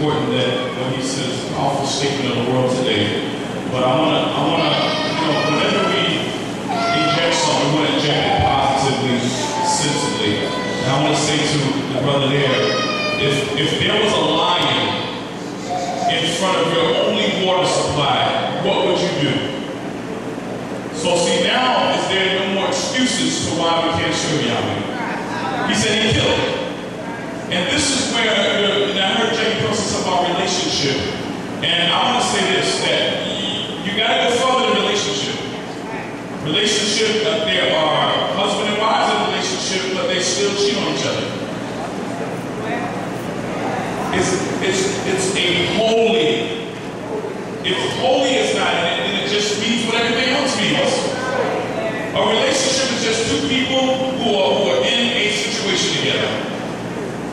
important that what he says is a powerful statement of the world today. But I wanna, whenever we inject something, we want to inject it positively, sensibly. And I want to say to the brother there, if there was a lion in front of your only water supply, what would you do? So see, now is there no more excuses for why we can't serve Yahweh? He said he killed it. And this is where, and I heard Jackie Wilson talk about relationship. And I want to say this, that you got to go further in relationship. Relationship, there are husband and wives in a relationship, but they still cheat on each other. It's a holy. If holy is not in it, then it just means what everything else means. A relationship is just two people who are in a situation together.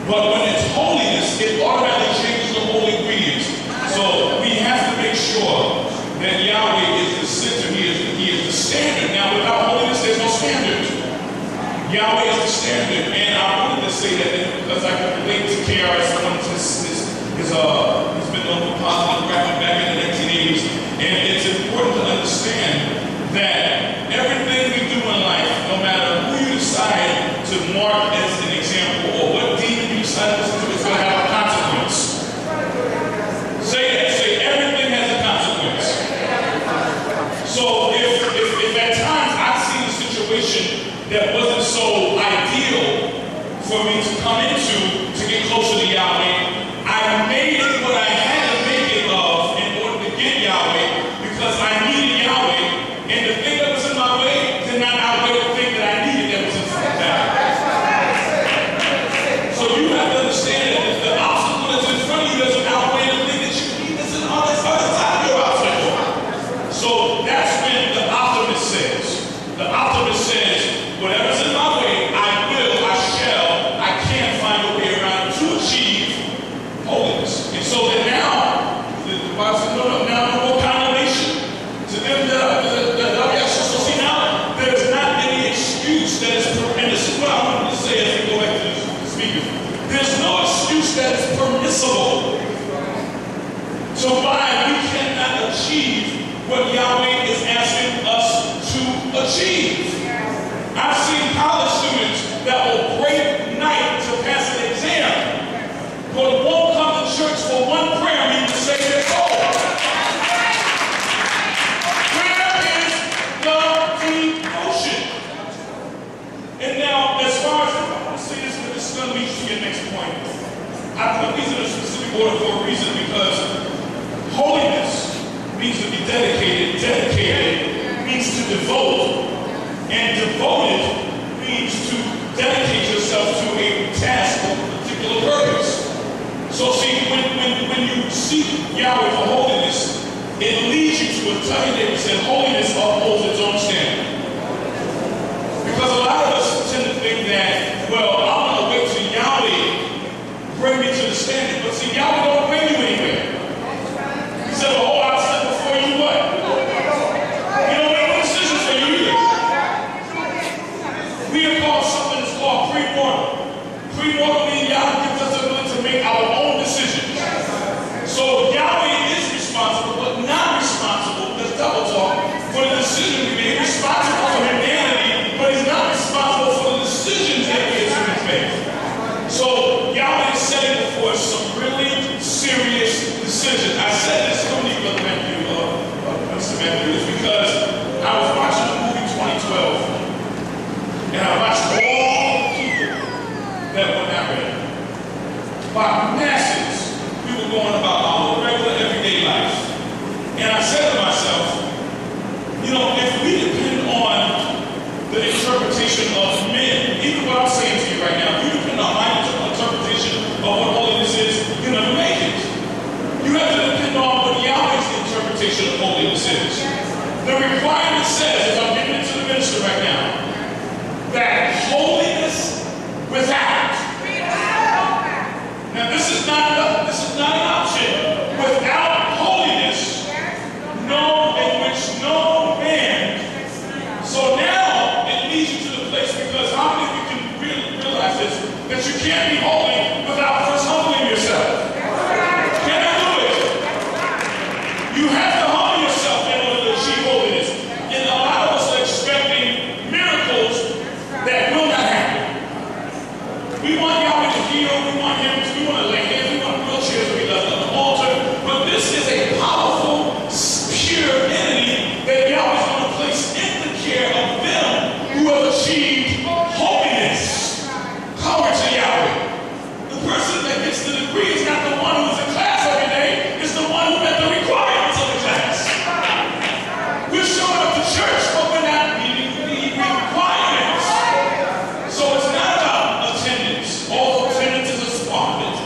But when it's holiness, it automatically changes the whole ingredients. So we have to make sure that Yahweh is the center. He is the standard. Now, without holiness, there's no standard. Yahweh is the standard. And I wanted to say that because I can relate to KRS. He's been on the positive graphic back in the 1980s. And it's important to understand that everything we do in life, no matter who you decide to mark as an example or what demon you decide to listen to, it's going to have a consequence. Say that. Say everything has a consequence. So if at times I've seen a situation that wasn't so ideal for me to come into to get closer to Yahweh, I made it what I had to make it of in order to get Yahweh because I needed Yahweh, and the thing that was in my way did not outweigh the thing that I needed that was in front of that. So you have to understand that the obstacle that's in front of you doesn't outweigh the thing that you need that's on the other side of your obstacle. So that's when the optimist says. The optimist says, whatever's in my way, I will, I shall, I can find a way around to achieve holiness. And so that now, the Bible says, now no more condemnation to them that are Yahshua. So see, now there's not any excuse that is, and this is what I wanted to say as we go back to the speakers. There's no excuse that is permissible to why we cannot achieve what Yahweh is asking us to achieve. I've seen college students that will break night to pass an exam, but won't come to church for one prayer meeting to say their goal. Prayer is the devotion. And now, as far as I want to say this, but this is going to lead you to your next point. I put these in a specific order for a reason because holiness means to be dedicated. Dedicated means to devote. And devoted means to dedicate yourself to a task or a particular purpose. So see, when you seek Yahweh for holiness, it leads you to a time that said holiness upholds its own standard. Because a lot of us tend to think that, well, I'm going to wait till Yahweh bring me to the standard. But see, Yahweh don't bring you anywhere. He said, well, I'll set before you what? You don't make no decisions for you either. We are called something that's called pre-mortal. Pre-mortal means Yahweh gives us the ability to make our own decisions. So Yahweh is responsible, but not responsible, that's double talk, for the decision we made. Responsible for humanity, but he's not responsible for the decisions that we as humans make. So Yahweh is setting before us some really serious decisions. I said this to you, Brother Matthew, Mr. Matthew, is because I was watching the movie 2012. And I watched all the people that were narrated by masses. We were going about our regular everyday life. And I said to myself, if we depend on the interpretation of men, even what I'm saying to you right now, you depend on my interpretation of what holiness is, you'll never make it. You have to depend on what Yahweh's interpretation of holiness is. The requirement says, as I'm giving it to the minister right now, that holiness without. Now this is not an option. Without holiness, in which no man. So now it leads you to the place because how many of you can really realize this? That you can't be holy without first humbling yourself. heal, we want hymns, we want to lay hands, we want wheelchairs to be left on the altar. But this is a powerful, pure entity that Yahweh is going to place in the care of them who have achieved holiness. Power to Yahweh. The person that gets the degree is not the one who is in class every day, it's the one who met the requirements of the class. We're showing up to church, but we're not meeting the requirements. So it's not about attendance, although attendance is a part of it.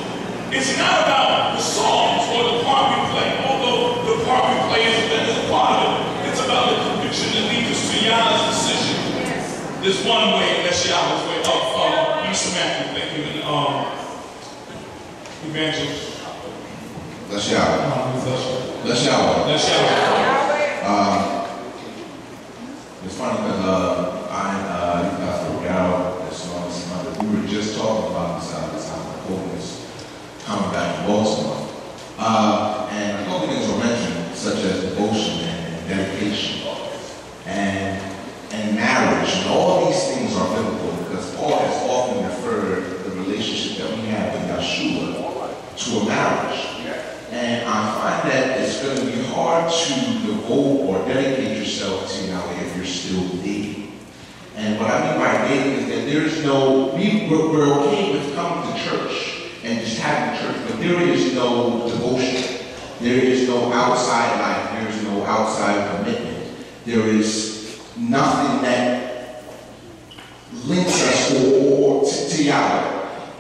It's not about the songs or the part we play, although the part we play is a part of it. It's about the conviction that leads us to Yahweh's decision. There's one way, and that's Yahweh's way. Mr. Matthew, thank you. And Evangelist. That's Yahweh. That's Yahweh. That's Yahweh. It's funny because Pastor McCoy, we were just talking about this holiness coming back to Baltimore. And a couple things were mentioned, such as devotion and dedication and marriage. And all these things are biblical because Paul has often referred the relationship that we have with Yahshua to a marriage. And I find that it's going to be hard to devote or dedicate yourself to Yahweh if you're still dating. And what I mean by dating is that there's no, we're okay with coming to church and just having church, but there is no devotion. There is no outside life. There is no outside commitment. There is nothing that links us to Yahweh.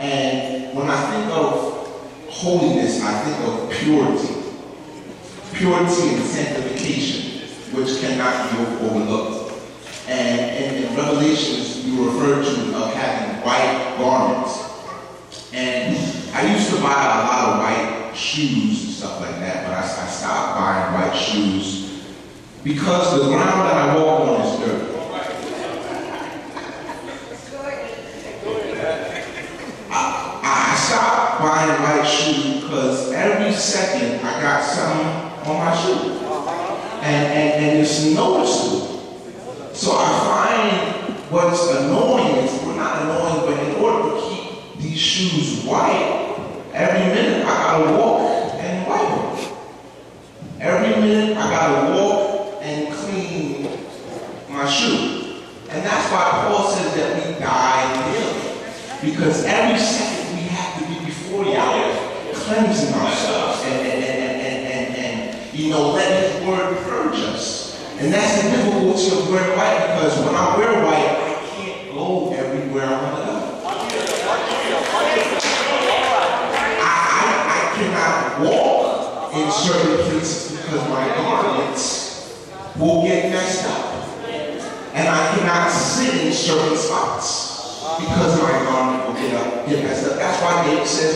And when I think of holiness, I think of purity. Purity and sanctification, which cannot be overlooked. And in Revelations, you refer to of having white garments. And I used to buy a lot of white shoes and stuff like that, but I stopped buying white shoes because the ground that I walk on is dirty. I stopped buying white shoes because every second I got something on my shoe. And it's noticeable. So I find what's annoying is, we're not annoying, but in order to keep these shoes white, every minute I gotta walk and wipe them. Every minute I gotta walk and clean my shoe. And that's why Paul says that we die daily. Because every second we have to be before Yahweh, cleansing ourselves and you know, let His word purge us. And that's the difficulty of wearing white, because when I wear white, I can't go everywhere I want to go. I cannot walk in certain places because my garments will get messed up. And I cannot sit in certain spots because my garment will get messed up. That's why David says,